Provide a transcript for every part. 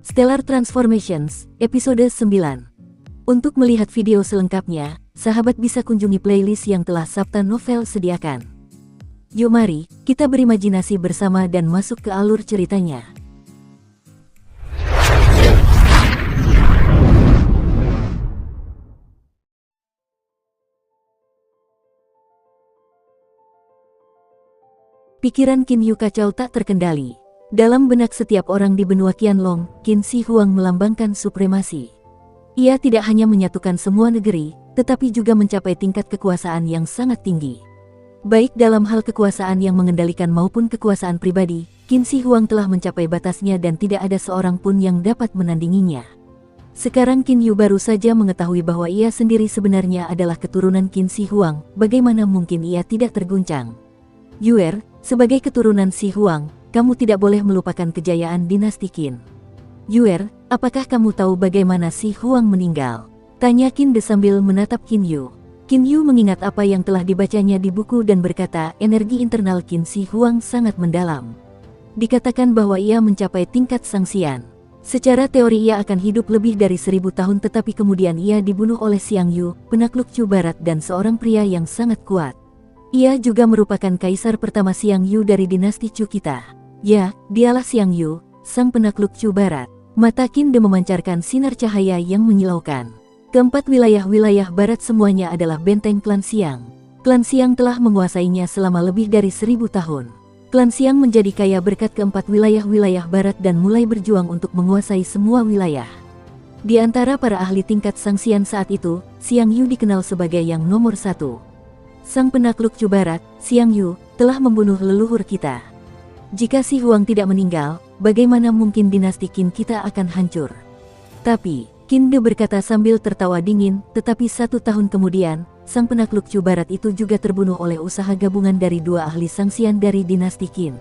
Stellar Transformations, episode 9. Untuk melihat video selengkapnya, sahabat bisa kunjungi playlist yang telah Sabta Novel sediakan. Yuk mari, kita berimajinasi bersama dan masuk ke alur ceritanya. Pikiran Qin Yu kacau tak terkendali. Dalam benak setiap orang di benua Qianlong, Qin Shi Huang melambangkan supremasi. Ia tidak hanya menyatukan semua negeri, tetapi juga mencapai tingkat kekuasaan yang sangat tinggi. Baik dalam hal kekuasaan yang mengendalikan maupun kekuasaan pribadi, Qin Shi Huang telah mencapai batasnya dan tidak ada seorang pun yang dapat menandinginya. Sekarang Qin Yu baru saja mengetahui bahwa ia sendiri sebenarnya adalah keturunan Qin Shi Huang, bagaimana mungkin ia tidak terguncang? Yuer, sebagai keturunan Shi Huang, kamu tidak boleh melupakan kejayaan dinasti Qin. Yuer, apakah kamu tahu bagaimana Shi Huang meninggal? Tanya Qin De sambil menatap Qin Yu. Qin Yu mengingat apa yang telah dibacanya di buku dan berkata, energi internal Qin Shi Huang sangat mendalam. Dikatakan bahwa ia mencapai tingkat Sangxian. Secara teori ia akan hidup lebih dari 1000 tahun tetapi kemudian ia dibunuh oleh Xiang Yu, penakluk Chu Barat dan seorang pria yang sangat kuat. Ia juga merupakan kaisar pertama Xiang Yu dari dinasti Chu kita. Ya, dialah Xiang Yu, sang penakluk Chu Barat. Mata Qin De memancarkan sinar cahaya yang menyilaukan. Keempat wilayah-wilayah barat semuanya adalah benteng klan Xiang. Klan Xiang telah menguasainya selama lebih dari 1000 tahun. Klan Xiang menjadi kaya berkat keempat wilayah-wilayah barat dan mulai berjuang untuk menguasai semua wilayah. Di antara para ahli tingkat Sangxian saat itu, Xiang Yu dikenal sebagai yang nomor 1. Sang penakluk Chu Barat, Xiang Yu, telah membunuh leluhur kita. Jika Shi Huang tidak meninggal, bagaimana mungkin dinasti Qin kita akan hancur? Tapi, Qin De berkata sambil tertawa dingin, tetapi 1 tahun kemudian, sang penakluk Chu Barat itu juga terbunuh oleh usaha gabungan dari 2 ahli Sangxian dari dinasti Qin.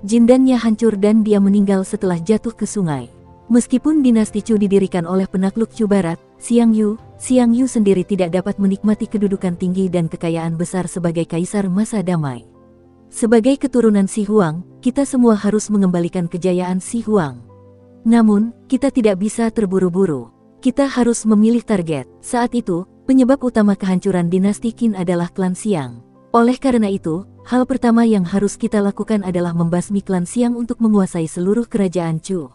Jindannya hancur dan dia meninggal setelah jatuh ke sungai. Meskipun dinasti Chu didirikan oleh penakluk Chu Barat, Xiang Yu sendiri tidak dapat menikmati kedudukan tinggi dan kekayaan besar sebagai kaisar masa damai. Sebagai keturunan Shi Huang, kita semua harus mengembalikan kejayaan Shi Huang. Namun, kita tidak bisa terburu-buru. Kita harus memilih target. Saat itu, penyebab utama kehancuran dinasti Qin adalah klan Xiang. Oleh karena itu, hal pertama yang harus kita lakukan adalah membasmi klan Xiang untuk menguasai seluruh kerajaan Chu.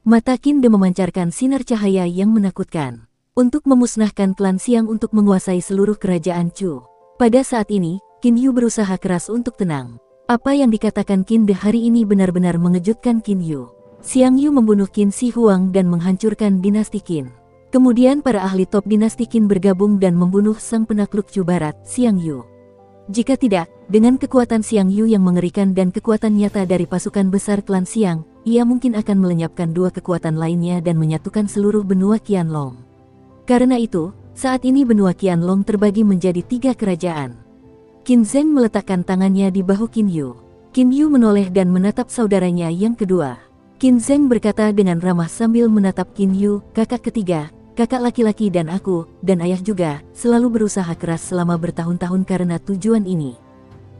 Mata Qin De memancarkan sinar cahaya yang menakutkan. Untuk memusnahkan klan Xiang untuk menguasai seluruh kerajaan Chu. Pada saat ini, Qin Yu berusaha keras untuk tenang. Apa yang dikatakan Qin De hari ini benar-benar mengejutkan Qin Yu. Xiang Yu membunuh Qin Shi Huang dan menghancurkan dinasti Qin. Kemudian para ahli top dinasti Qin bergabung dan membunuh sang penakluk Chu Barat, Xiang Yu. Jika tidak, dengan kekuatan Xiang Yu yang mengerikan dan kekuatan nyata dari pasukan besar klan Xiang, ia mungkin akan melenyapkan 2 kekuatan lainnya dan menyatukan seluruh benua Qianlong. Karena itu, saat ini benua Qianlong terbagi menjadi 3 kerajaan. Qin Zheng meletakkan tangannya di bahu Qin Yu. Qin Yu menoleh dan menatap saudaranya yang kedua. Qin Zheng berkata dengan ramah sambil menatap Qin Yu, kakak ketiga, kakak laki-laki dan aku, dan ayah juga, selalu berusaha keras selama bertahun-tahun karena tujuan ini.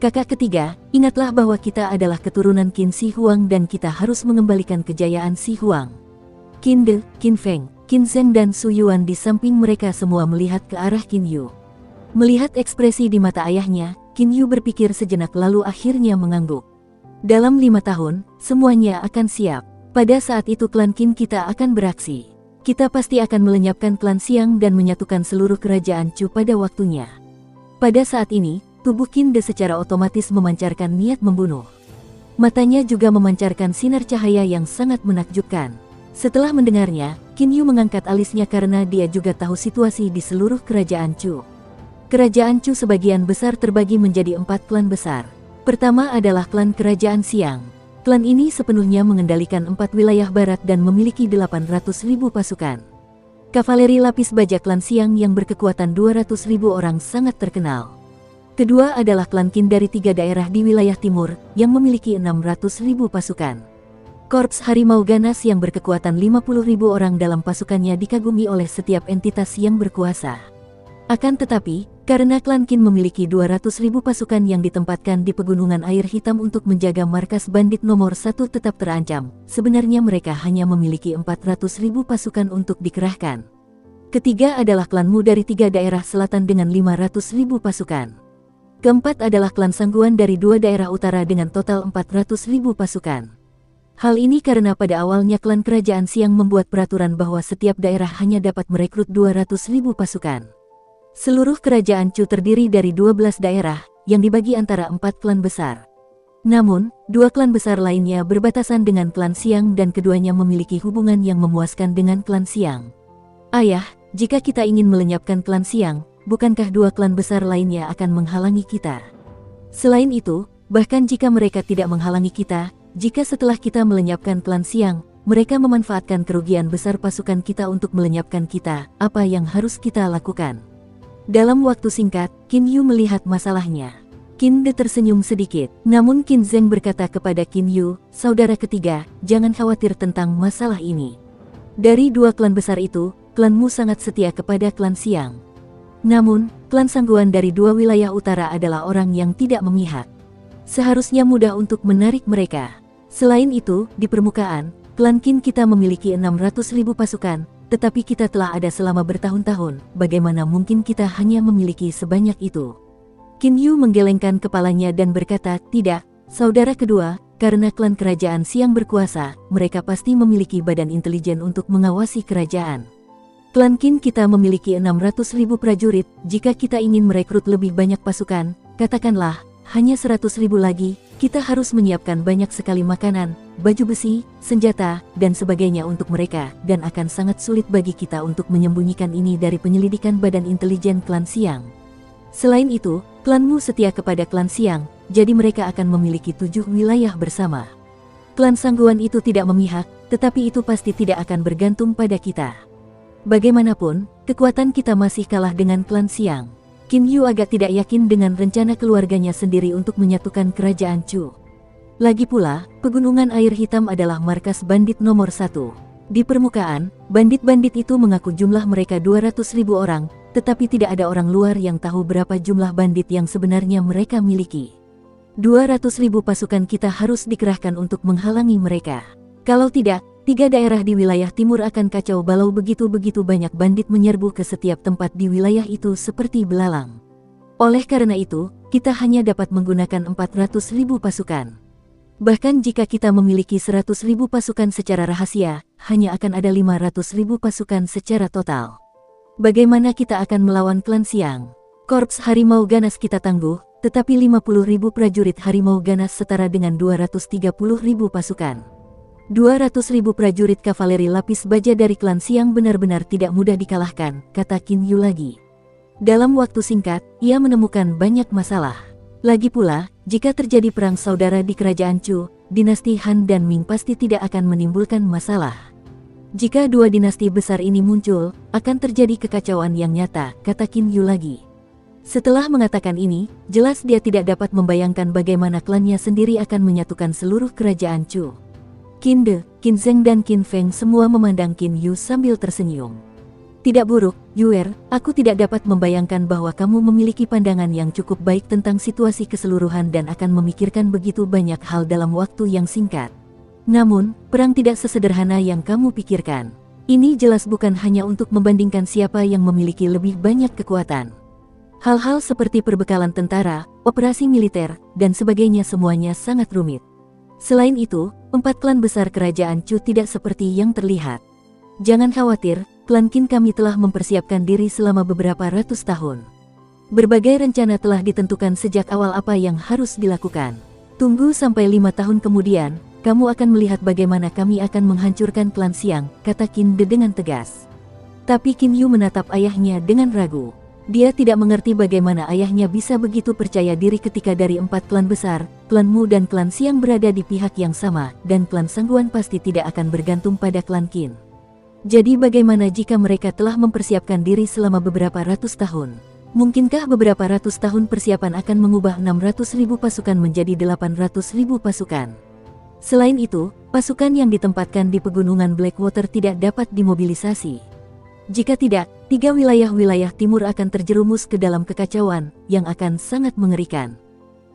Kakak ketiga, ingatlah bahwa kita adalah keturunan Qin Shi Huang dan kita harus mengembalikan kejayaan Shi Huang. Qin De, Qin Feng, Qin Zheng dan Su Yuan di samping mereka semua melihat ke arah Qin Yu. Melihat ekspresi di mata ayahnya, Qin Yu berpikir sejenak lalu akhirnya mengangguk. Dalam 5 tahun, semuanya akan siap. Pada saat itu klan Qin kita akan beraksi. Kita pasti akan melenyapkan klan Xiang dan menyatukan seluruh kerajaan Chu pada waktunya. Pada saat ini, tubuh Qin De secara otomatis memancarkan niat membunuh. Matanya juga memancarkan sinar cahaya yang sangat menakjubkan. Setelah mendengarnya, Qin Yu mengangkat alisnya karena dia juga tahu situasi di seluruh kerajaan Chu. Kerajaan Chu sebagian besar terbagi menjadi 4 klan besar. Pertama adalah klan kerajaan Xiang. Klan ini sepenuhnya mengendalikan 4 wilayah barat dan memiliki 800.000 pasukan. Kavaleri lapis baja klan Xiang yang berkekuatan 200.000 orang sangat terkenal. Kedua adalah klan Qin dari 3 daerah di wilayah timur, yang memiliki 600.000 pasukan. Korps Harimau Ganas yang berkekuatan 50.000 orang dalam pasukannya dikagumi oleh setiap entitas yang berkuasa. Akan tetapi, karena klan Qin memiliki 200.000 pasukan yang ditempatkan di Pegunungan Air Hitam untuk menjaga markas bandit nomor 1 tetap terancam, sebenarnya mereka hanya memiliki 400.000 pasukan untuk dikerahkan. Ketiga adalah klan Mu dari 3 daerah selatan dengan 500.000 pasukan. Keempat adalah klan Sangguan dari 2 daerah utara dengan total 400.000 pasukan. Hal ini karena pada awalnya klan Kerajaan Siang membuat peraturan bahwa setiap daerah hanya dapat merekrut 200.000 pasukan. Seluruh kerajaan Chu terdiri dari 12 daerah, yang dibagi antara 4 klan besar. Namun, 2 klan besar lainnya berbatasan dengan klan Siang dan keduanya memiliki hubungan yang memuaskan dengan klan Siang. Ayah, jika kita ingin melenyapkan klan Siang, bukankah 2 klan besar lainnya akan menghalangi kita? Selain itu, bahkan jika mereka tidak menghalangi kita, jika setelah kita melenyapkan klan Siang, mereka memanfaatkan kerugian besar pasukan kita untuk melenyapkan kita, apa yang harus kita lakukan? Dalam waktu singkat, Qin Yu melihat masalahnya. Qin De tersenyum sedikit, namun Qin Zheng berkata kepada Qin Yu, saudara ketiga, jangan khawatir tentang masalah ini. Dari 2 klan besar itu, klanmu sangat setia kepada klan Siang. Namun, klan Sangguan dari 2 wilayah utara adalah orang yang tidak memihak. Seharusnya mudah untuk menarik mereka. Selain itu, di permukaan, klan Qin kita memiliki 600.000 pasukan, tetapi kita telah ada selama bertahun-tahun, bagaimana mungkin kita hanya memiliki sebanyak itu? Qin Yu menggelengkan kepalanya dan berkata, tidak, saudara kedua, karena klan kerajaan Siang berkuasa, mereka pasti memiliki badan intelijen untuk mengawasi kerajaan. Klan Qin kita memiliki 600.000 prajurit, jika kita ingin merekrut lebih banyak pasukan, katakanlah, hanya 100.000 lagi, kita harus menyiapkan banyak sekali makanan, baju besi, senjata, dan sebagainya untuk mereka, dan akan sangat sulit bagi kita untuk menyembunyikan ini dari penyelidikan badan intelijen klan Siang. Selain itu, klanmu setia kepada klan Siang, jadi mereka akan memiliki 7 wilayah bersama. Klan Sangguan itu tidak memihak, tetapi itu pasti tidak akan bergantung pada kita. Bagaimanapun, kekuatan kita masih kalah dengan klan Siang. Qin Yu agak tidak yakin dengan rencana keluarganya sendiri untuk menyatukan kerajaan Chu. Lagi pula, Pegunungan Air Hitam adalah markas bandit nomor 1. Di permukaan, bandit-bandit itu mengaku jumlah mereka 200.000 orang, tetapi tidak ada orang luar yang tahu berapa jumlah bandit yang sebenarnya mereka miliki. 200.000 pasukan kita harus dikerahkan untuk menghalangi mereka. Kalau tidak, 3 daerah di wilayah timur akan kacau balau begitu-begitu banyak bandit menyerbu ke setiap tempat di wilayah itu seperti belalang. Oleh karena itu, kita hanya dapat menggunakan 400.000 pasukan. Bahkan jika kita memiliki 100.000 pasukan secara rahasia, hanya akan ada 500.000 pasukan secara total. Bagaimana kita akan melawan klan Siang? Korps harimau ganas kita tangguh, tetapi 50.000 prajurit harimau ganas setara dengan 230.000 pasukan. 200.000 prajurit kavaleri lapis baja dari klan Siang benar-benar tidak mudah dikalahkan, kata Qin Yu lagi. Dalam waktu singkat, ia menemukan banyak masalah. Lagi pula, jika terjadi perang saudara di kerajaan Chu, dinasti Han dan Ming pasti tidak akan menimbulkan masalah. Jika 2 dinasti besar ini muncul, akan terjadi kekacauan yang nyata, kata Qin Yu lagi. Setelah mengatakan ini, jelas dia tidak dapat membayangkan bagaimana klannya sendiri akan menyatukan seluruh kerajaan Chu. Qin De, Qin Zheng dan Qin Feng semua memandang Qin Yu sambil tersenyum. Tidak buruk, Yuer, aku tidak dapat membayangkan bahwa kamu memiliki pandangan yang cukup baik tentang situasi keseluruhan dan akan memikirkan begitu banyak hal dalam waktu yang singkat. Namun, perang tidak sesederhana yang kamu pikirkan. Ini jelas bukan hanya untuk membandingkan siapa yang memiliki lebih banyak kekuatan. Hal-hal seperti perbekalan tentara, operasi militer, dan sebagainya semuanya sangat rumit. Selain itu, 4 klan besar kerajaan Chu tidak seperti yang terlihat. Jangan khawatir, klan Qin kami telah mempersiapkan diri selama beberapa ratus tahun. Berbagai rencana telah ditentukan sejak awal apa yang harus dilakukan. Tunggu sampai 5 tahun kemudian, kamu akan melihat bagaimana kami akan menghancurkan klan Siang, kata Qin De dengan tegas. Tapi Qin Yu menatap ayahnya dengan ragu. Dia tidak mengerti bagaimana ayahnya bisa begitu percaya diri ketika dari 4 klan besar, klan Mu dan klan Siang berada di pihak yang sama, dan klan Sangguan pasti tidak akan bergantung pada klan Qin. Jadi bagaimana jika mereka telah mempersiapkan diri selama beberapa ratus tahun? Mungkinkah beberapa ratus tahun persiapan akan mengubah 600.000 pasukan menjadi 800.000 pasukan? Selain itu, pasukan yang ditempatkan di pegunungan Blackwater tidak dapat dimobilisasi. Jika tidak, 3 wilayah-wilayah timur akan terjerumus ke dalam kekacauan yang akan sangat mengerikan.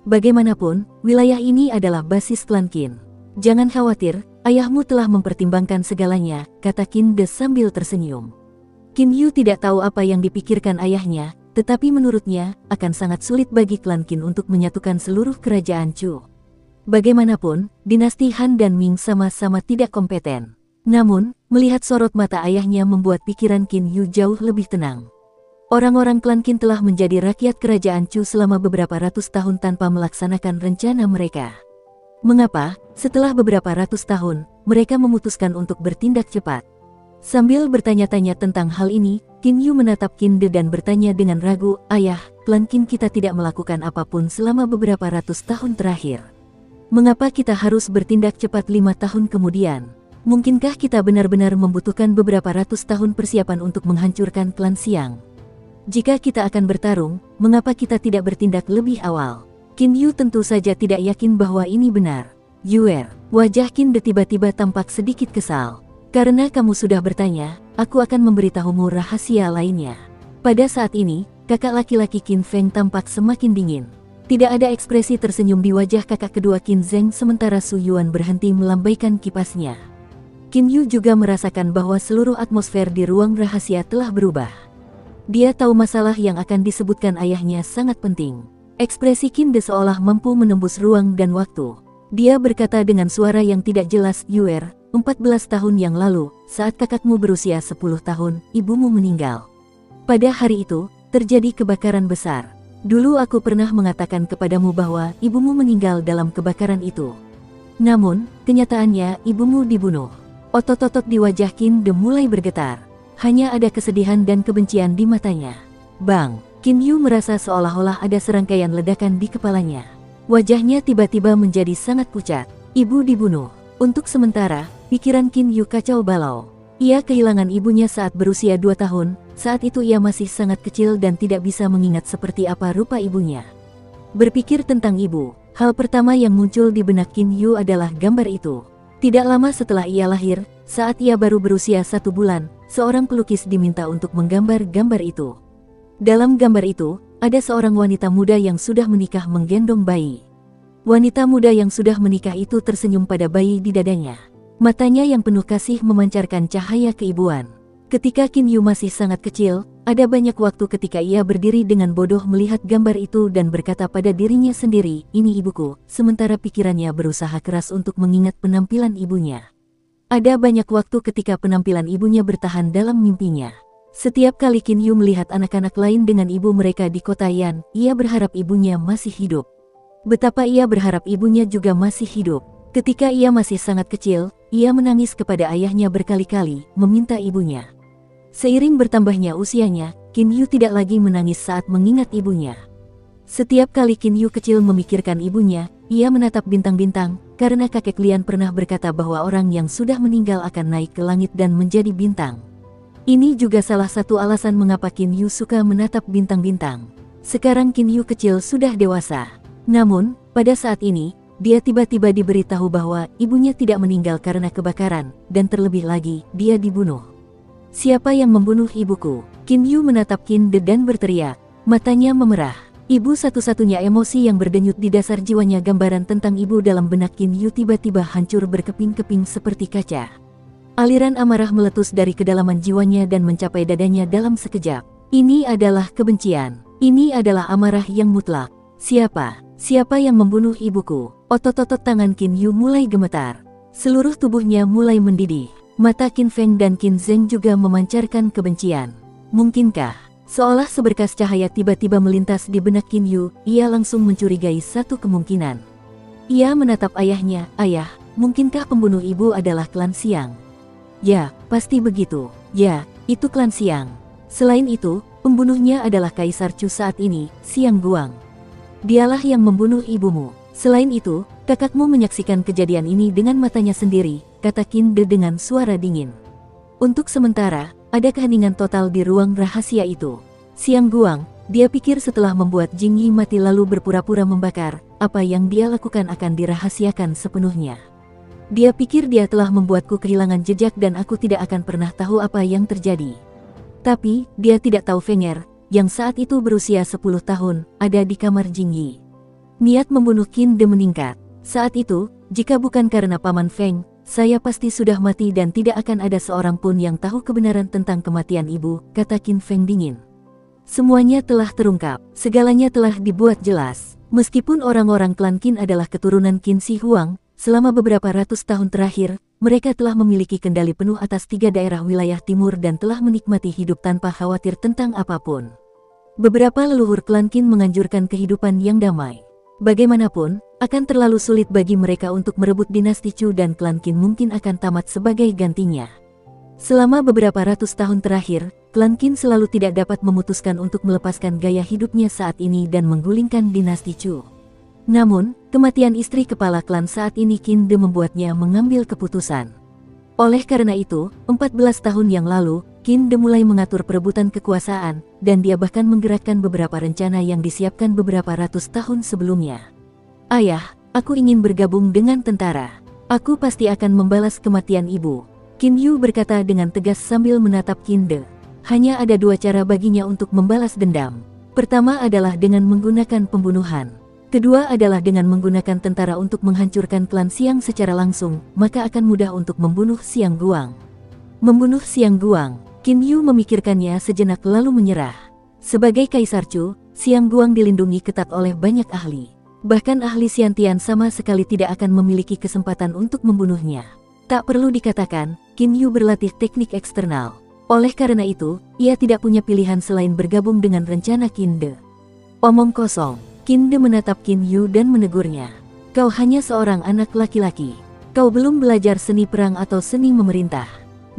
Bagaimanapun, wilayah ini adalah basis klan Qin. Jangan khawatir, ayahmu telah mempertimbangkan segalanya, kata Qin De sambil tersenyum. Qin Yu tidak tahu apa yang dipikirkan ayahnya, tetapi menurutnya, akan sangat sulit bagi klan Qin untuk menyatukan seluruh kerajaan Chu. Bagaimanapun, dinasti Han dan Ming sama-sama tidak kompeten. Namun, melihat sorot mata ayahnya membuat pikiran Qin Yu jauh lebih tenang. Orang-orang klan Qin telah menjadi rakyat kerajaan Chu selama beberapa ratus tahun tanpa melaksanakan rencana mereka. Mengapa, setelah beberapa ratus tahun, mereka memutuskan untuk bertindak cepat? Sambil bertanya-tanya tentang hal ini, Qin Yu menatap Qin De dan bertanya dengan ragu, "Ayah, klan Qin kita tidak melakukan apapun selama beberapa ratus tahun terakhir. Mengapa kita harus bertindak cepat 5 tahun kemudian? Mungkinkah kita benar-benar membutuhkan beberapa ratus tahun persiapan untuk menghancurkan klan Siang? Jika kita akan bertarung, mengapa kita tidak bertindak lebih awal?" Qin Yu tentu saja tidak yakin bahwa ini benar. "Yuer," wajah Qin De tiba-tiba tampak sedikit kesal. "Karena kamu sudah bertanya, aku akan memberitahumu rahasia lainnya." Pada saat ini, kakak laki-laki Qin Feng tampak semakin dingin. Tidak ada ekspresi tersenyum di wajah kakak kedua Qin Zheng sementara Su Yuan berhenti melambaikan kipasnya. Qin Yu juga merasakan bahwa seluruh atmosfer di ruang rahasia telah berubah. Dia tahu masalah yang akan disebutkan ayahnya sangat penting. Ekspresi Qin De seolah mampu menembus ruang dan waktu. Dia berkata dengan suara yang tidak jelas, "Yuer, 14 tahun yang lalu, saat kakakmu berusia 10 tahun, ibumu meninggal. Pada hari itu, terjadi kebakaran besar. Dulu aku pernah mengatakan kepadamu bahwa ibumu meninggal dalam kebakaran itu. Namun, kenyataannya ibumu dibunuh." Otot-otot di wajah Qin De mulai bergetar. Hanya ada kesedihan dan kebencian di matanya. Bang! Qin Yu merasa seolah-olah ada serangkaian ledakan di kepalanya. Wajahnya tiba-tiba menjadi sangat pucat. Ibu dibunuh. Untuk sementara, pikiran Qin Yu kacau balau. Ia kehilangan ibunya saat berusia 2 tahun, saat itu ia masih sangat kecil dan tidak bisa mengingat seperti apa rupa ibunya. Berpikir tentang ibu, hal pertama yang muncul di benak Qin Yu adalah gambar itu. Tidak lama setelah ia lahir, saat ia baru berusia 1 bulan, seorang pelukis diminta untuk menggambar gambar itu. Dalam gambar itu, ada seorang wanita muda yang sudah menikah menggendong bayi. Wanita muda yang sudah menikah itu tersenyum pada bayi di dadanya. Matanya yang penuh kasih memancarkan cahaya keibuan. Ketika Qin Yu masih sangat kecil, ada banyak waktu ketika ia berdiri dengan bodoh melihat gambar itu dan berkata pada dirinya sendiri, "Ini ibuku," sementara pikirannya berusaha keras untuk mengingat penampilan ibunya. Ada banyak waktu ketika penampilan ibunya bertahan dalam mimpinya. Setiap kali Qin Yu melihat anak-anak lain dengan ibu mereka di kota Yan, ia berharap ibunya masih hidup. Betapa ia berharap ibunya juga masih hidup. Ketika ia masih sangat kecil, ia menangis kepada ayahnya berkali-kali, meminta ibunya. Seiring bertambahnya usianya, Qin Yu tidak lagi menangis saat mengingat ibunya. Setiap kali Qin Yu kecil memikirkan ibunya, ia menatap bintang-bintang, karena kakek Lian pernah berkata bahwa orang yang sudah meninggal akan naik ke langit dan menjadi bintang. Ini juga salah satu alasan mengapa Qin Yu suka menatap bintang-bintang. Sekarang Qin Yu kecil sudah dewasa. Namun, pada saat ini, dia tiba-tiba diberitahu bahwa ibunya tidak meninggal karena kebakaran, dan terlebih lagi, dia dibunuh. "Siapa yang membunuh ibuku?" Qin Yu menatap Qin De dan berteriak. Matanya memerah. Ibu satu-satunya emosi yang berdenyut di dasar jiwanya. Gambaran tentang ibu dalam benak Qin Yu tiba-tiba hancur berkeping-keping seperti kaca. Aliran amarah meletus dari kedalaman jiwanya dan mencapai dadanya dalam sekejap. Ini adalah kebencian. Ini adalah amarah yang mutlak. Siapa? Siapa yang membunuh ibuku? Otot-otot tangan Qin Yu mulai gemetar. Seluruh tubuhnya mulai mendidih. Mata Qin Feng dan Qin Zheng juga memancarkan kebencian. Mungkinkah? Seolah seberkas cahaya tiba-tiba melintas di benak Qin Yu, ia langsung mencurigai satu kemungkinan. Ia menatap ayahnya, "Ayah, mungkinkah pembunuh ibu adalah klan Siang?" "Ya, pasti begitu. Ya, itu klan Siang. Selain itu, pembunuhnya adalah Kaisar Chu saat ini, Siang Guang. Dialah yang membunuh ibumu. Selain itu, kakakmu menyaksikan kejadian ini dengan matanya sendiri," kata Qin De dengan suara dingin. Untuk sementara, ada keheningan total di ruang rahasia itu. Siang Guang, dia pikir setelah membuat Jing Yi mati lalu berpura-pura membakar, apa yang dia lakukan akan dirahasiakan sepenuhnya. Dia pikir dia telah membuatku kehilangan jejak dan aku tidak akan pernah tahu apa yang terjadi. Tapi, dia tidak tahu Feng Er, yang saat itu berusia 10 tahun, ada di kamar Jingyi. Niat membunuh Qin De meningkat. Saat itu, jika bukan karena Paman Feng, saya pasti sudah mati dan tidak akan ada seorang pun yang tahu kebenaran tentang kematian ibu, kata Qin Feng dingin. Semuanya telah terungkap, segalanya telah dibuat jelas. Meskipun orang-orang klan Qin adalah keturunan Qin Shi Huang, selama beberapa ratus tahun terakhir, mereka telah memiliki kendali penuh atas 3 daerah wilayah timur dan telah menikmati hidup tanpa khawatir tentang apapun. Beberapa leluhur klan Qin menganjurkan kehidupan yang damai. Bagaimanapun, akan terlalu sulit bagi mereka untuk merebut dinasti Chu dan klan Qin mungkin akan tamat sebagai gantinya. Selama beberapa ratus tahun terakhir, klan Qin selalu tidak dapat memutuskan untuk melepaskan gaya hidupnya saat ini dan menggulingkan dinasti Chu. Namun, kematian istri kepala klan saat ini Qin De membuatnya mengambil keputusan. Oleh karena itu, 14 tahun yang lalu, Qin De mulai mengatur perebutan kekuasaan, dan dia bahkan menggerakkan beberapa rencana yang disiapkan beberapa ratus tahun sebelumnya. Ayah, aku ingin bergabung dengan tentara. Aku pasti akan membalas kematian ibu. Qin Yu berkata dengan tegas sambil menatap Qin De. Hanya ada 2 cara baginya untuk membalas dendam. Pertama adalah dengan menggunakan pembunuhan. Kedua adalah dengan menggunakan tentara untuk menghancurkan klan Xiang secara langsung, maka akan mudah untuk membunuh Xiang Guang. Membunuh Xiang Guang, Qin Yu memikirkannya sejenak lalu menyerah. Sebagai Kaisar Chu, Xiang Guang dilindungi ketat oleh banyak ahli. Bahkan ahli Xiantian sama sekali tidak akan memiliki kesempatan untuk membunuhnya. Tak perlu dikatakan, Qin Yu berlatih teknik eksternal. Oleh karena itu, ia tidak punya pilihan selain bergabung dengan rencana Qin De. Omong kosong. Qin De menatap Qin Yu dan menegurnya. Kau hanya seorang anak laki-laki. Kau belum belajar seni perang atau seni memerintah.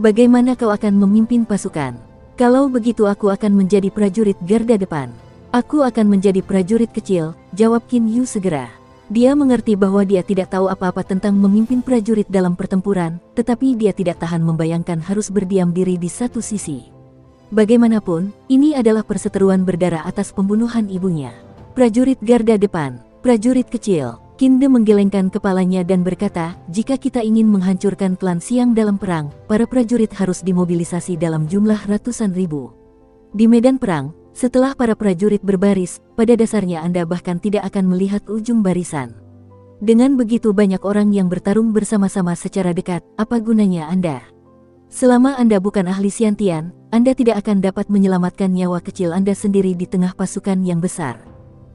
Bagaimana kau akan memimpin pasukan? Kalau begitu aku akan menjadi prajurit garda depan. Aku akan menjadi prajurit kecil, jawab Qin Yu segera. Dia mengerti bahwa dia tidak tahu apa-apa tentang memimpin prajurit dalam pertempuran, tetapi dia tidak tahan membayangkan harus berdiam diri di satu sisi. Bagaimanapun, ini adalah perseteruan berdarah atas pembunuhan ibunya. Prajurit garda depan, prajurit kecil. Qin De menggelengkan kepalanya dan berkata, jika kita ingin menghancurkan klan Xiang dalam perang, para prajurit harus dimobilisasi dalam jumlah ratusan ribu. Di medan perang, setelah para prajurit berbaris, pada dasarnya Anda bahkan tidak akan melihat ujung barisan. Dengan begitu banyak orang yang bertarung bersama-sama secara dekat, apa gunanya Anda? Selama Anda bukan ahli Xiantian, Anda tidak akan dapat menyelamatkan nyawa kecil Anda sendiri di tengah pasukan yang besar.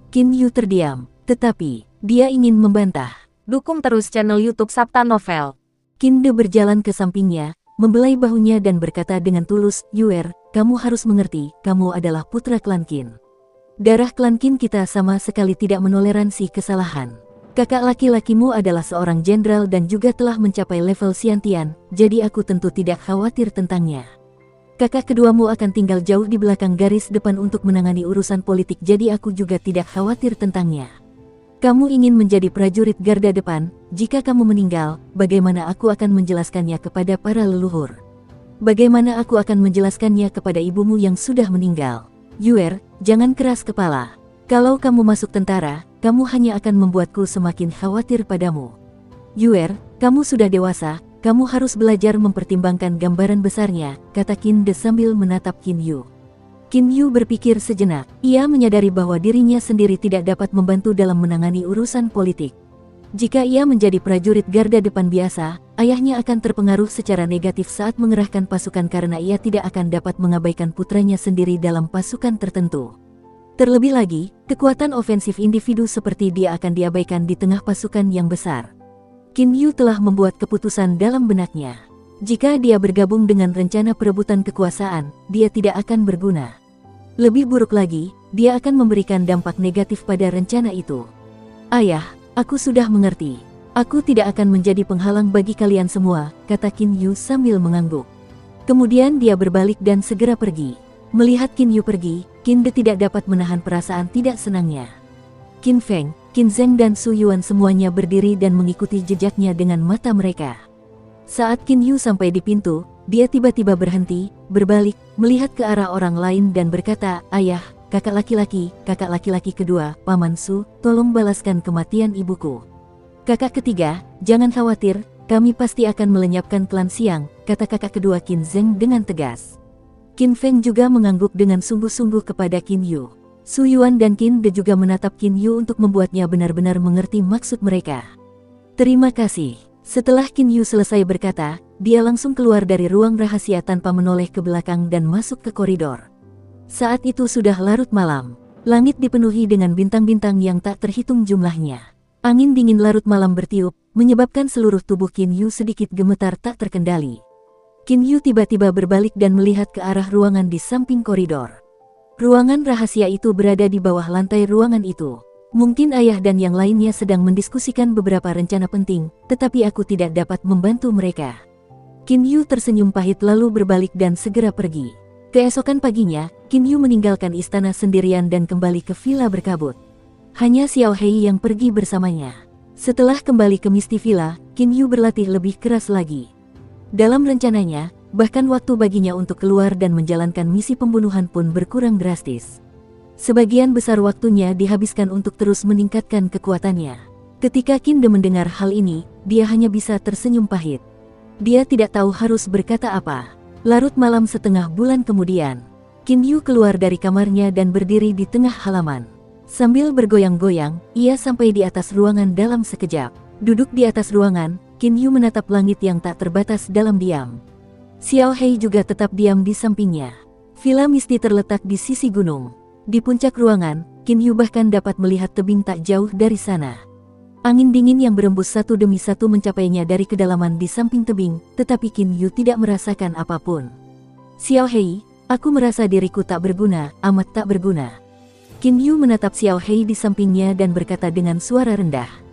Qin Yu terdiam, tetapi dia ingin membantah. Dukung terus channel YouTube Sabta Novel. Qin De berjalan ke sampingnya, membelai bahunya dan berkata dengan tulus, Yuer, kamu harus mengerti, kamu adalah putra klan Qin. Darah klan Qin kita sama sekali tidak menoleransi kesalahan. Kakak laki-lakimu adalah seorang jenderal dan juga telah mencapai level Xiantian, jadi aku tentu tidak khawatir tentangnya. Kakak keduamu akan tinggal jauh di belakang garis depan untuk menangani urusan politik, jadi aku juga tidak khawatir tentangnya. Kamu ingin menjadi prajurit garda depan, jika kamu meninggal, bagaimana aku akan menjelaskannya kepada para leluhur? Bagaimana aku akan menjelaskannya kepada ibumu yang sudah meninggal? Yuer, jangan keras kepala. Kalau kamu masuk tentara, kamu hanya akan membuatku semakin khawatir padamu. Yuer, kamu sudah dewasa, kamu harus belajar mempertimbangkan gambaran besarnya, kata Qin De sambil menatap Qin Yu. Qin Yu berpikir sejenak, ia menyadari bahwa dirinya sendiri tidak dapat membantu dalam menangani urusan politik. Jika ia menjadi prajurit garda depan biasa, ayahnya akan terpengaruh secara negatif saat mengerahkan pasukan karena ia tidak akan dapat mengabaikan putranya sendiri dalam pasukan tertentu. Terlebih lagi, kekuatan ofensif individu seperti dia akan diabaikan di tengah pasukan yang besar. Qin Yu telah membuat keputusan dalam benaknya. Jika dia bergabung dengan rencana perebutan kekuasaan, dia tidak akan berguna. Lebih buruk lagi, dia akan memberikan dampak negatif pada rencana itu. Ayah, aku sudah mengerti. Aku tidak akan menjadi penghalang bagi kalian semua, kata Qin Yu sambil mengangguk. Kemudian dia berbalik dan segera pergi. Melihat Qin Yu pergi, Qin De tidak dapat menahan perasaan tidak senangnya. Qin Feng, Qin Zheng dan Su Yuan semuanya berdiri dan mengikuti jejaknya dengan mata mereka. Saat Qin Yu sampai di pintu, dia tiba-tiba berhenti, berbalik, melihat ke arah orang lain dan berkata, Ayah, kakak laki-laki kedua, Paman Su, tolong balaskan kematian ibuku. Kakak ketiga, jangan khawatir, kami pasti akan melenyapkan klan Xiang, kata kakak kedua Qin Zheng dengan tegas. Qin Feng juga mengangguk dengan sungguh-sungguh kepada Qin Yu. Su Yuan dan Qin De juga menatap Qin Yu untuk membuatnya benar-benar mengerti maksud mereka. Terima kasih. Setelah Qin Yu selesai berkata, dia langsung keluar dari ruang rahasia tanpa menoleh ke belakang dan masuk ke koridor. Saat itu sudah larut malam. Langit dipenuhi dengan bintang-bintang yang tak terhitung jumlahnya. Angin dingin larut malam bertiup, menyebabkan seluruh tubuh Qin Yu sedikit gemetar tak terkendali. Qin Yu tiba-tiba berbalik dan melihat ke arah ruangan di samping koridor. Ruangan rahasia itu berada di bawah lantai ruangan itu. Mungkin ayah dan yang lainnya sedang mendiskusikan beberapa rencana penting, tetapi aku tidak dapat membantu mereka. Qin Yu tersenyum pahit lalu berbalik dan segera pergi. Keesokan paginya, Qin Yu meninggalkan istana sendirian dan kembali ke villa berkabut. Hanya Xiao Hei yang pergi bersamanya. Setelah kembali ke Misty Villa, Qin Yu berlatih lebih keras lagi. Dalam rencananya, bahkan waktu baginya untuk keluar dan menjalankan misi pembunuhan pun berkurang drastis. Sebagian besar waktunya dihabiskan untuk terus meningkatkan kekuatannya. Ketika Qin De mendengar hal ini, dia hanya bisa tersenyum pahit. Dia tidak tahu harus berkata apa. Larut malam setengah bulan kemudian, Qin Yu keluar dari kamarnya dan berdiri di tengah halaman. Sambil bergoyang-goyang, ia sampai di atas ruangan dalam sekejap. Duduk di atas ruangan, Qin Yu menatap langit yang tak terbatas dalam diam. Xiao Hei juga tetap diam di sampingnya. Villa Misty terletak di sisi gunung. Di puncak ruangan, Qin Yu bahkan dapat melihat tebing tak jauh dari sana. Angin dingin yang berembus satu demi satu mencapainya dari kedalaman di samping tebing, tetapi Qin Yu tidak merasakan apapun. Xiao Hei, aku merasa diriku tak berguna, amat tak berguna. Qin Yu menatap Xiao Hei di sampingnya dan berkata dengan suara rendah.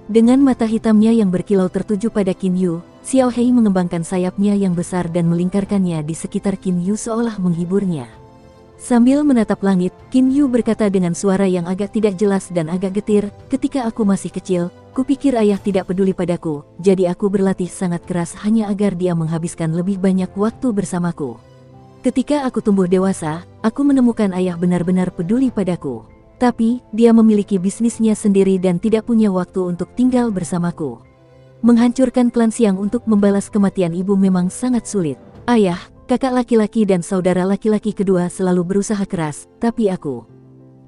Dengan mata hitamnya yang berkilau tertuju pada Qin Yu, Xiao Hei mengembangkan sayapnya yang besar dan melingkarkannya di sekitar Qin Yu seolah menghiburnya. Sambil menatap langit, Qin Yu berkata dengan suara yang agak tidak jelas dan agak getir, ketika aku masih kecil, kupikir ayah tidak peduli padaku, jadi aku berlatih sangat keras hanya agar dia menghabiskan lebih banyak waktu bersamaku. Ketika aku tumbuh dewasa, aku menemukan ayah benar-benar peduli padaku. Tapi, dia memiliki bisnisnya sendiri dan tidak punya waktu untuk tinggal bersamaku. Menghancurkan klan Siang untuk membalas kematian ibu memang sangat sulit. Ayah, kakak laki-laki dan saudara laki-laki kedua selalu berusaha keras,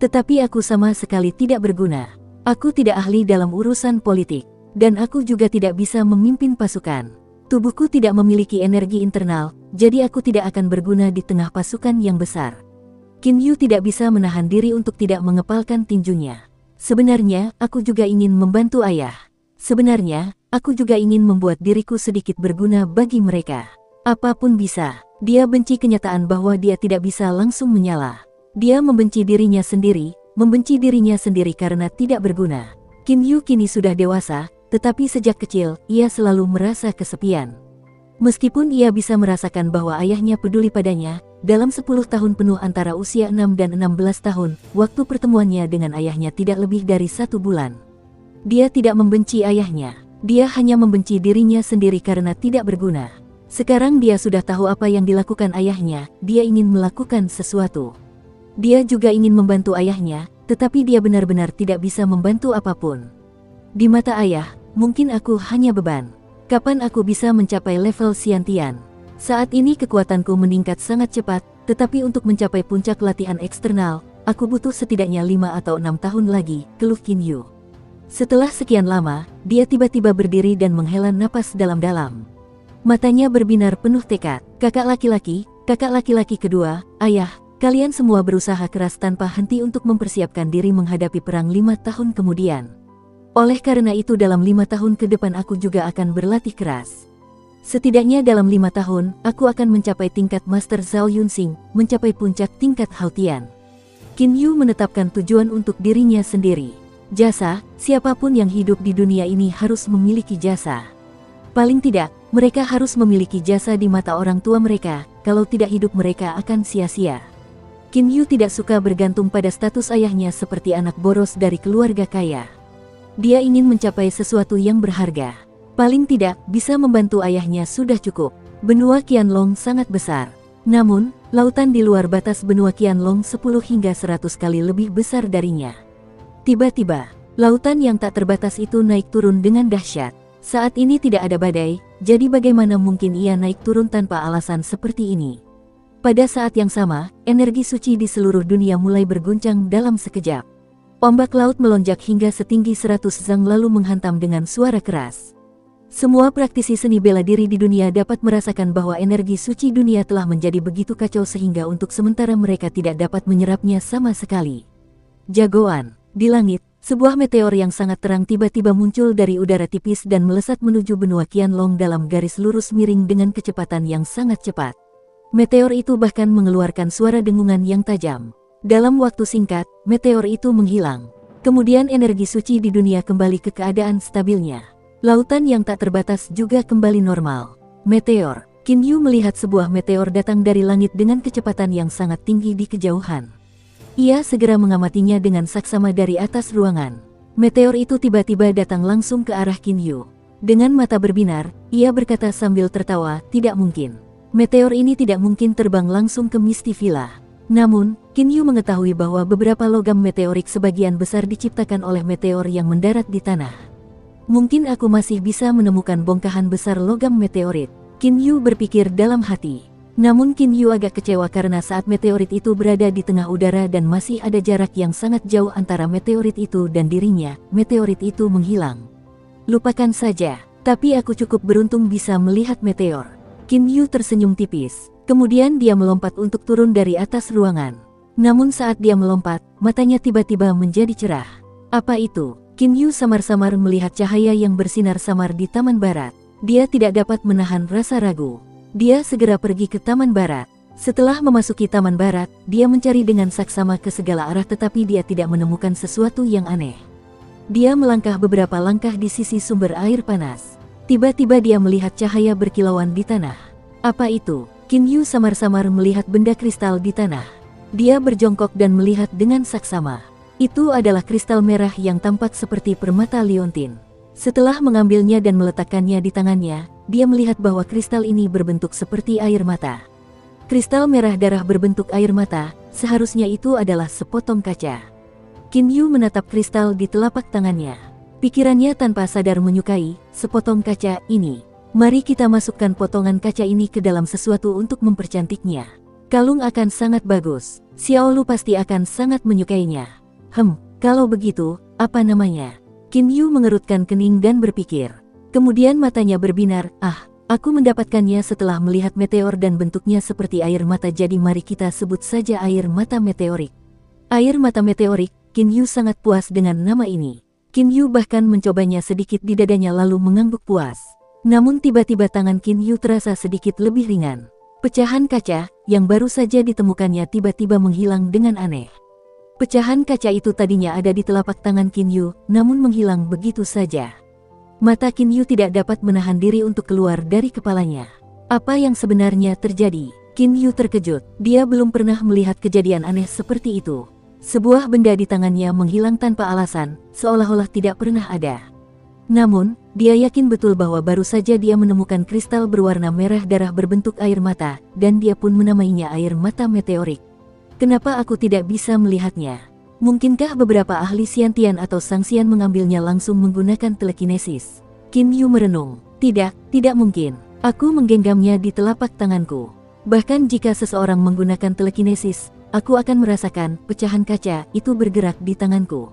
Tetapi aku sama sekali tidak berguna. Aku tidak ahli dalam urusan politik, dan aku juga tidak bisa memimpin pasukan. Tubuhku tidak memiliki energi internal, jadi aku tidak akan berguna di tengah pasukan yang besar. Qin Yu tidak bisa menahan diri untuk tidak mengepalkan tinjunya. Sebenarnya, aku juga ingin membantu ayah. Sebenarnya, aku juga ingin membuat diriku sedikit berguna bagi mereka. Apapun bisa. Dia benci kenyataan bahwa dia tidak bisa langsung menyala. Dia membenci dirinya sendiri karena tidak berguna. Qin Yu kini sudah dewasa, tetapi sejak kecil, ia selalu merasa kesepian. Meskipun ia bisa merasakan bahwa ayahnya peduli padanya, dalam 10 tahun penuh antara usia 6 dan 16 tahun, waktu pertemuannya dengan ayahnya tidak lebih dari 1 bulan. Dia tidak membenci ayahnya, dia hanya membenci dirinya sendiri karena tidak berguna. Sekarang dia sudah tahu apa yang dilakukan ayahnya, dia ingin melakukan sesuatu. Dia juga ingin membantu ayahnya, tetapi dia benar-benar tidak bisa membantu apapun. Di mata ayah, mungkin aku hanya beban. Kapan aku bisa mencapai level Xiantian? Saat ini kekuatanku meningkat sangat cepat, tetapi untuk mencapai puncak latihan eksternal, aku butuh setidaknya 5 atau 6 tahun lagi, keluh Qin Yu. Setelah sekian lama, dia tiba-tiba berdiri dan menghela napas dalam-dalam. Matanya berbinar penuh tekad. Kakak laki-laki kedua, ayah, kalian semua berusaha keras tanpa henti untuk mempersiapkan diri menghadapi perang 5 tahun kemudian. Oleh karena itu dalam 5 tahun ke depan aku juga akan berlatih keras. Setidaknya dalam 5 tahun, aku akan mencapai tingkat Master Zhao Yunxing, mencapai puncak tingkat Haotian. Qin Yu menetapkan tujuan untuk dirinya sendiri. Jasa, siapapun yang hidup di dunia ini harus memiliki jasa. Paling tidak, mereka harus memiliki jasa di mata orang tua mereka, kalau tidak hidup mereka akan sia-sia. Qin Yu tidak suka bergantung pada status ayahnya seperti anak boros dari keluarga kaya. Dia ingin mencapai sesuatu yang berharga. Paling tidak, bisa membantu ayahnya sudah cukup. Benua Qianlong sangat besar. Namun, lautan di luar batas benua Qianlong 10 hingga 100 kali lebih besar darinya. Tiba-tiba, lautan yang tak terbatas itu naik turun dengan dahsyat. Saat ini tidak ada badai, jadi bagaimana mungkin ia naik turun tanpa alasan seperti ini? Pada saat yang sama, energi suci di seluruh dunia mulai berguncang dalam sekejap. Ombak laut melonjak hingga setinggi 100 zang lalu menghantam dengan suara keras. Semua praktisi seni bela diri di dunia dapat merasakan bahwa energi suci dunia telah menjadi begitu kacau sehingga untuk sementara mereka tidak dapat menyerapnya sama sekali. Jagoan, di langit, sebuah meteor yang sangat terang tiba-tiba muncul dari udara tipis dan melesat menuju benua Qianlong dalam garis lurus miring dengan kecepatan yang sangat cepat. Meteor itu bahkan mengeluarkan suara dengungan yang tajam. Dalam waktu singkat, meteor itu menghilang. Kemudian energi suci di dunia kembali ke keadaan stabilnya. Lautan yang tak terbatas juga kembali normal. Meteor. Qin Yu melihat sebuah meteor datang dari langit dengan kecepatan yang sangat tinggi di kejauhan. Ia segera mengamatinya dengan saksama dari atas ruangan. Meteor itu tiba-tiba datang langsung ke arah Qin Yu. Dengan mata berbinar, ia berkata sambil tertawa, "Tidak mungkin. Meteor ini tidak mungkin terbang langsung ke Misty Villa." Namun, Qin Yu mengetahui bahwa beberapa logam meteorik sebagian besar diciptakan oleh meteor yang mendarat di tanah. Mungkin aku masih bisa menemukan bongkahan besar logam meteorit, Qin Yu berpikir dalam hati. Namun Qin Yu agak kecewa karena saat meteorit itu berada di tengah udara dan masih ada jarak yang sangat jauh antara meteorit itu dan dirinya, meteorit itu menghilang. Lupakan saja, tapi aku cukup beruntung bisa melihat meteor. Qin Yu tersenyum tipis, kemudian dia melompat untuk turun dari atas ruangan. Namun saat dia melompat, matanya tiba-tiba menjadi cerah. Apa itu? Qin Yu samar-samar melihat cahaya yang bersinar samar di taman barat. Dia tidak dapat menahan rasa ragu. Dia segera pergi ke taman barat. Setelah memasuki taman barat, dia mencari dengan saksama ke segala arah tetapi dia tidak menemukan sesuatu yang aneh. Dia melangkah beberapa langkah di sisi sumber air panas. Tiba-tiba dia melihat cahaya berkilauan di tanah. Apa itu? Qin Yu samar-samar melihat benda kristal di tanah. Dia berjongkok dan melihat dengan saksama. Itu adalah kristal merah yang tampak seperti permata liontin. Setelah mengambilnya dan meletakkannya di tangannya, dia melihat bahwa kristal ini berbentuk seperti air mata. Kristal merah darah berbentuk air mata, seharusnya itu adalah sepotong kaca. Qin Yu menatap kristal di telapak tangannya. Pikirannya tanpa sadar menyukai sepotong kaca ini. Mari kita masukkan potongan kaca ini ke dalam sesuatu untuk mempercantiknya. Kalung akan sangat bagus. Xiao Lu pasti akan sangat menyukainya. Kalau begitu, apa namanya? Qin Yu mengerutkan kening dan berpikir. Kemudian matanya berbinar, aku mendapatkannya setelah melihat meteor dan bentuknya seperti air mata, jadi mari kita sebut saja air mata meteorik. Air mata meteorik, Qin Yu sangat puas dengan nama ini. Qin Yu bahkan mencobanya sedikit di dadanya lalu mengangguk puas. Namun tiba-tiba tangan Qin Yu terasa sedikit lebih ringan. Pecahan kaca, yang baru saja ditemukannya tiba-tiba menghilang dengan aneh. Pecahan kaca itu tadinya ada di telapak tangan Qin Yu, namun menghilang begitu saja. Mata Qin Yu tidak dapat menahan diri untuk keluar dari kepalanya. Apa yang sebenarnya terjadi? Qin Yu terkejut, dia belum pernah melihat kejadian aneh seperti itu. Sebuah benda di tangannya menghilang tanpa alasan, seolah-olah tidak pernah ada. Namun, dia yakin betul bahwa baru saja dia menemukan kristal berwarna merah darah berbentuk air mata, dan dia pun menamainya air mata meteorik. Kenapa aku tidak bisa melihatnya? Mungkinkah beberapa ahli Xiantian atau Sangxian mengambilnya langsung menggunakan telekinesis? Qin Yu merenung. Tidak mungkin. Aku menggenggamnya di telapak tanganku. Bahkan jika seseorang menggunakan telekinesis, aku akan merasakan pecahan kaca itu bergerak di tanganku.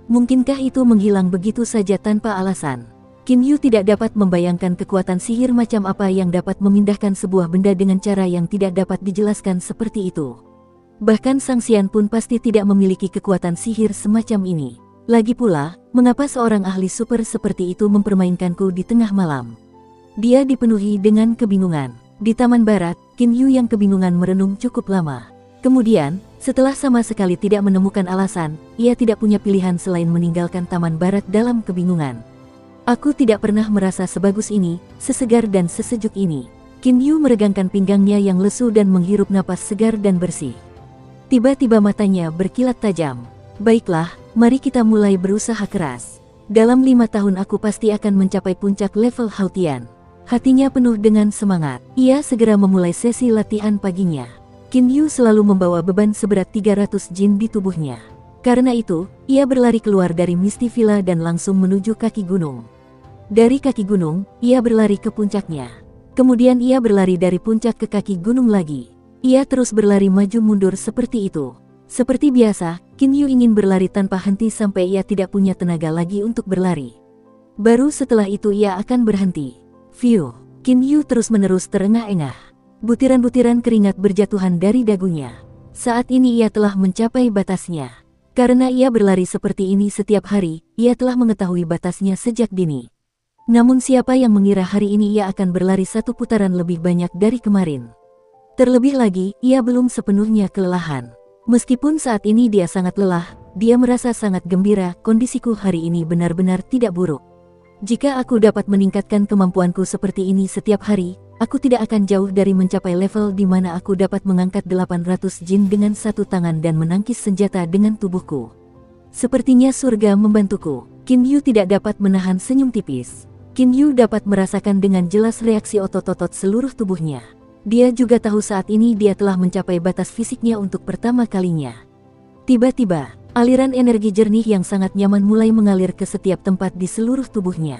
Mungkinkah itu menghilang begitu saja tanpa alasan? Qin Yu tidak dapat membayangkan kekuatan sihir macam apa yang dapat memindahkan sebuah benda dengan cara yang tidak dapat dijelaskan seperti itu. Bahkan Sangxian pun pasti tidak memiliki kekuatan sihir semacam ini. Lagi pula, mengapa seorang ahli super seperti itu mempermainkanku di tengah malam? Dia dipenuhi dengan kebingungan. Di taman barat, Qin Yu yang kebingungan merenung cukup lama. Kemudian, setelah sama sekali tidak menemukan alasan, ia tidak punya pilihan selain meninggalkan taman barat dalam kebingungan. Aku tidak pernah merasa sebagus ini, sesegar dan sesejuk ini. Qin Yu meregangkan pinggangnya yang lesu dan menghirup napas segar dan bersih. Tiba-tiba matanya berkilat tajam. Baiklah, mari kita mulai berusaha keras. Dalam 5 tahun aku pasti akan mencapai puncak level Hautian. Hatinya penuh dengan semangat. Ia segera memulai sesi latihan paginya. Qin Yu selalu membawa beban seberat 300 jin di tubuhnya. Karena itu, ia berlari keluar dari Misty Villa dan langsung menuju kaki gunung. Dari kaki gunung, ia berlari ke puncaknya. Kemudian ia berlari dari puncak ke kaki gunung lagi. Ia terus berlari maju mundur seperti itu. Seperti biasa, Qin Yu ingin berlari tanpa henti sampai ia tidak punya tenaga lagi untuk berlari. Baru setelah itu ia akan berhenti. View, Qin Yu terus-menerus terengah-engah. Butiran-butiran keringat berjatuhan dari dagunya. Saat ini ia telah mencapai batasnya. Karena ia berlari seperti ini setiap hari, ia telah mengetahui batasnya sejak dini. Namun siapa yang mengira hari ini ia akan berlari 1 putaran lebih banyak dari kemarin. Terlebih lagi, ia belum sepenuhnya kelelahan. Meskipun saat ini dia sangat lelah, dia merasa sangat gembira. Kondisiku hari ini benar-benar tidak buruk. Jika aku dapat meningkatkan kemampuanku seperti ini setiap hari, aku tidak akan jauh dari mencapai level di mana aku dapat mengangkat 800 jin dengan 1 tangan dan menangkis senjata dengan tubuhku. Sepertinya surga membantuku. Qin Yu tidak dapat menahan senyum tipis. Qin Yu dapat merasakan dengan jelas reaksi otot-otot seluruh tubuhnya. Dia juga tahu saat ini dia telah mencapai batas fisiknya untuk pertama kalinya. Tiba-tiba, aliran energi jernih yang sangat nyaman mulai mengalir ke setiap tempat di seluruh tubuhnya.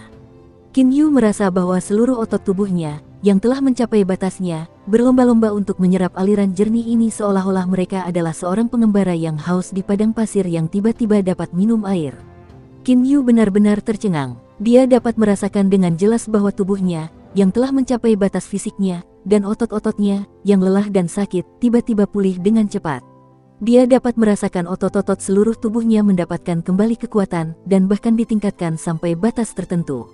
Qin Yu merasa bahwa seluruh otot tubuhnya, yang telah mencapai batasnya, berlomba-lomba untuk menyerap aliran jernih ini seolah-olah mereka adalah seorang pengembara yang haus di padang pasir yang tiba-tiba dapat minum air. Qin Yu benar-benar tercengang. Dia dapat merasakan dengan jelas bahwa tubuhnya, yang telah mencapai batas fisiknya, dan otot-ototnya, yang lelah dan sakit, tiba-tiba pulih dengan cepat. Dia dapat merasakan otot-otot seluruh tubuhnya mendapatkan kembali kekuatan, dan bahkan ditingkatkan sampai batas tertentu.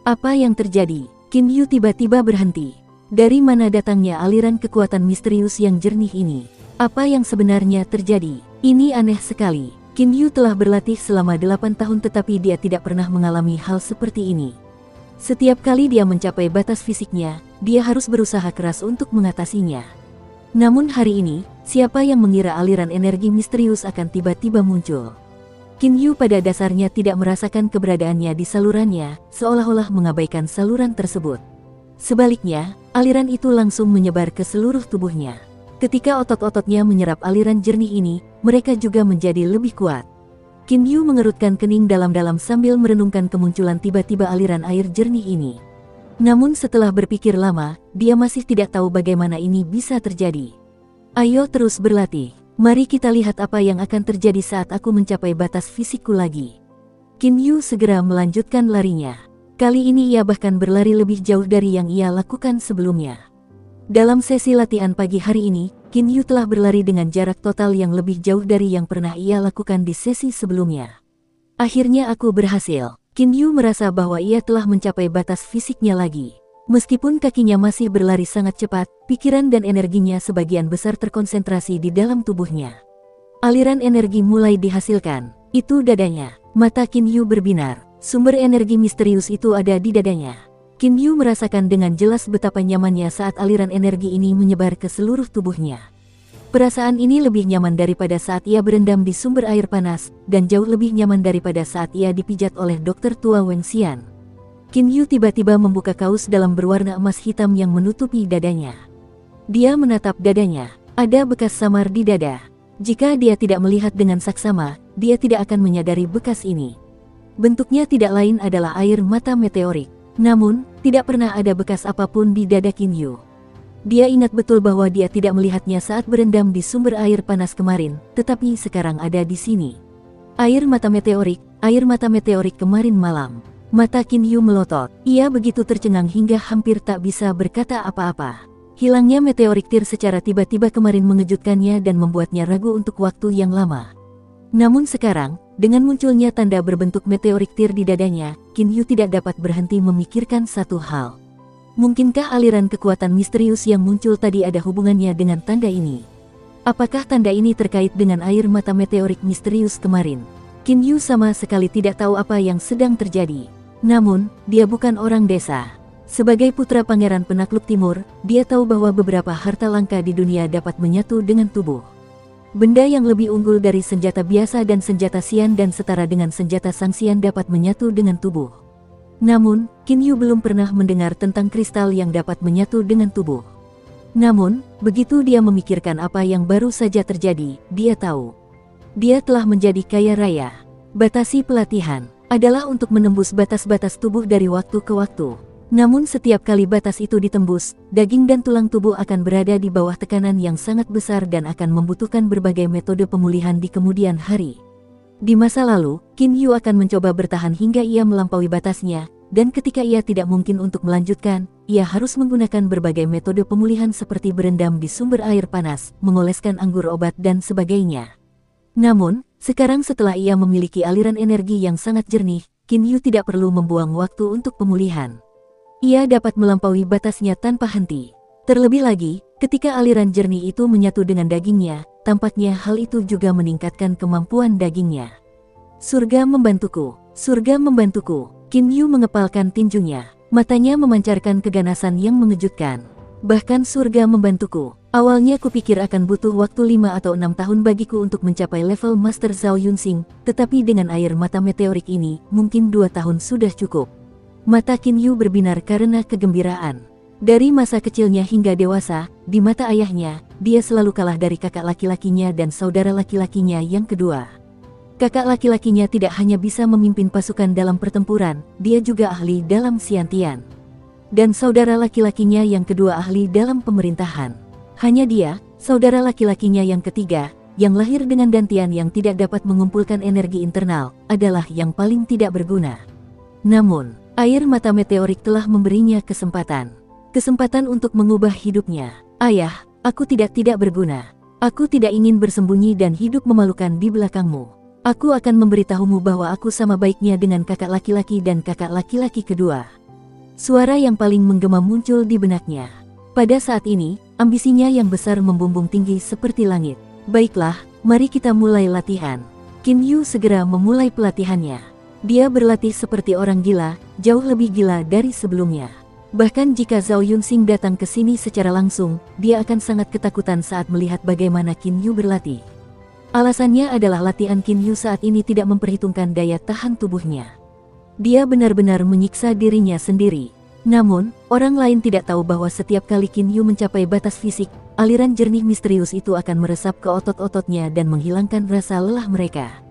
Apa yang terjadi? Qin Yu tiba-tiba berhenti. Dari mana datangnya aliran kekuatan misterius yang jernih ini? Apa yang sebenarnya terjadi? Ini aneh sekali. Qin Yu telah berlatih selama 8 tahun tetapi dia tidak pernah mengalami hal seperti ini. Setiap kali dia mencapai batas fisiknya, dia harus berusaha keras untuk mengatasinya. Namun hari ini, siapa yang mengira aliran energi misterius akan tiba-tiba muncul? Qin Yu pada dasarnya tidak merasakan keberadaannya di salurannya, seolah-olah mengabaikan saluran tersebut. Sebaliknya, aliran itu langsung menyebar ke seluruh tubuhnya. Ketika otot-ototnya menyerap aliran jernih ini, mereka juga menjadi lebih kuat. Qin Yu mengerutkan kening dalam-dalam sambil merenungkan kemunculan tiba-tiba aliran air jernih ini. Namun setelah berpikir lama, dia masih tidak tahu bagaimana ini bisa terjadi. Ayo terus berlatih. Mari kita lihat apa yang akan terjadi saat aku mencapai batas fisikku lagi. Qin Yu segera melanjutkan larinya. Kali ini ia bahkan berlari lebih jauh dari yang ia lakukan sebelumnya. Dalam sesi latihan pagi hari ini, Qin Yu telah berlari dengan jarak total yang lebih jauh dari yang pernah ia lakukan di sesi sebelumnya. Akhirnya aku berhasil. Qin Yu merasa bahwa ia telah mencapai batas fisiknya lagi. Meskipun kakinya masih berlari sangat cepat, pikiran dan energinya sebagian besar terkonsentrasi di dalam tubuhnya. Aliran energi mulai dihasilkan. Itu dadanya. Mata Qin Yu berbinar. Sumber energi misterius itu ada di dadanya. Qin Yu merasakan dengan jelas betapa nyamannya saat aliran energi ini menyebar ke seluruh tubuhnya. Perasaan ini lebih nyaman daripada saat ia berendam di sumber air panas, dan jauh lebih nyaman daripada saat ia dipijat oleh dokter tua Wang Xian. Qin Yu tiba-tiba membuka kaos dalam berwarna emas hitam yang menutupi dadanya. Dia menatap dadanya. Ada bekas samar di dada. Jika dia tidak melihat dengan saksama, dia tidak akan menyadari bekas ini. Bentuknya tidak lain adalah air mata meteorik. Namun, tidak pernah ada bekas apapun di dada Qin Yu. Dia ingat betul bahwa dia tidak melihatnya saat berendam di sumber air panas kemarin, tetapi sekarang ada di sini. Air mata meteorik kemarin malam. Mata Qin Yu melotot. Ia begitu tercengang hingga hampir tak bisa berkata apa-apa. Hilangnya meteorik tir secara tiba-tiba kemarin mengejutkannya dan membuatnya ragu untuk waktu yang lama. Namun sekarang, dengan munculnya tanda berbentuk meteorik tir di dadanya, Qin Yu tidak dapat berhenti memikirkan satu hal. Mungkinkah aliran kekuatan misterius yang muncul tadi ada hubungannya dengan tanda ini? Apakah tanda ini terkait dengan air mata meteorik misterius kemarin? Qin Yu sama sekali tidak tahu apa yang sedang terjadi. Namun, dia bukan orang desa. Sebagai putra pangeran penakluk timur, dia tahu bahwa beberapa harta langka di dunia dapat menyatu dengan tubuh. Benda yang lebih unggul dari senjata biasa dan senjata Xian dan setara dengan senjata Sang Xian dapat menyatu dengan tubuh. Namun, Qin Yu belum pernah mendengar tentang kristal yang dapat menyatu dengan tubuh. Namun, begitu dia memikirkan apa yang baru saja terjadi, dia tahu. Dia telah menjadi kaya raya. Batasi pelatihan adalah untuk menembus batas-batas tubuh dari waktu ke waktu. Namun setiap kali batas itu ditembus, daging dan tulang tubuh akan berada di bawah tekanan yang sangat besar dan akan membutuhkan berbagai metode pemulihan di kemudian hari. Di masa lalu, Qin Yu akan mencoba bertahan hingga ia melampaui batasnya, dan ketika ia tidak mungkin untuk melanjutkan, ia harus menggunakan berbagai metode pemulihan seperti berendam di sumber air panas, mengoleskan anggur obat dan sebagainya. Namun, sekarang setelah ia memiliki aliran energi yang sangat jernih, Qin Yu tidak perlu membuang waktu untuk pemulihan. Ia dapat melampaui batasnya tanpa henti. Terlebih lagi, ketika aliran jernih itu menyatu dengan dagingnya, tampaknya hal itu juga meningkatkan kemampuan dagingnya. Surga membantuku, surga membantuku. Qin Yu mengepalkan tinjunya, matanya memancarkan keganasan yang mengejutkan. Bahkan surga membantuku. Awalnya kupikir akan butuh waktu 5 atau 6 tahun bagiku untuk mencapai level Master Zhao Yunxing, tetapi dengan air mata meteorik ini, mungkin 2 tahun sudah cukup. Mata Qin Yu berbinar karena kegembiraan. Dari masa kecilnya hingga dewasa, di mata ayahnya, dia selalu kalah dari kakak laki-lakinya dan saudara laki-lakinya yang kedua. Kakak laki-lakinya tidak hanya bisa memimpin pasukan dalam pertempuran, dia juga ahli dalam Xiantian. Dan saudara laki-lakinya yang kedua ahli dalam pemerintahan. Hanya dia, saudara laki-lakinya yang ketiga, yang lahir dengan dantian yang tidak dapat mengumpulkan energi internal, adalah yang paling tidak berguna. Namun, air mata meteorik telah memberinya kesempatan. Kesempatan untuk mengubah hidupnya. Ayah, aku tidak berguna. Aku tidak ingin bersembunyi dan hidup memalukan di belakangmu. Aku akan memberitahumu bahwa aku sama baiknya dengan kakak laki-laki dan kakak laki-laki kedua. Suara yang paling menggema muncul di benaknya. Pada saat ini, ambisinya yang besar membumbung tinggi seperti langit. Baiklah, mari kita mulai latihan. Qin Yu segera memulai pelatihannya. Dia berlatih seperti orang gila, jauh lebih gila dari sebelumnya. Bahkan jika Zhao Yunxing datang ke sini secara langsung, dia akan sangat ketakutan saat melihat bagaimana Qin Yu berlatih. Alasannya adalah latihan Qin Yu saat ini tidak memperhitungkan daya tahan tubuhnya. Dia benar-benar menyiksa dirinya sendiri. Namun, orang lain tidak tahu bahwa setiap kali Qin Yu mencapai batas fisik, aliran jernih misterius itu akan meresap ke otot-ototnya dan menghilangkan rasa lelah mereka.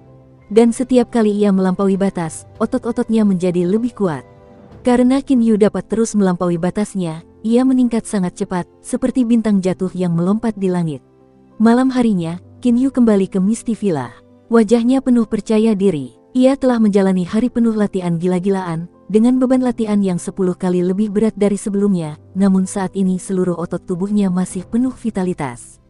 Dan setiap kali ia melampaui batas, otot-ototnya menjadi lebih kuat. Karena Qin Yu dapat terus melampaui batasnya, ia meningkat sangat cepat, seperti bintang jatuh yang melompat di langit. Malam harinya, Qin Yu kembali ke Misty Villa. Wajahnya penuh percaya diri. Ia telah menjalani hari penuh latihan gila-gilaan, dengan beban latihan yang 10 kali lebih berat dari sebelumnya, namun saat ini seluruh otot tubuhnya masih penuh vitalitas.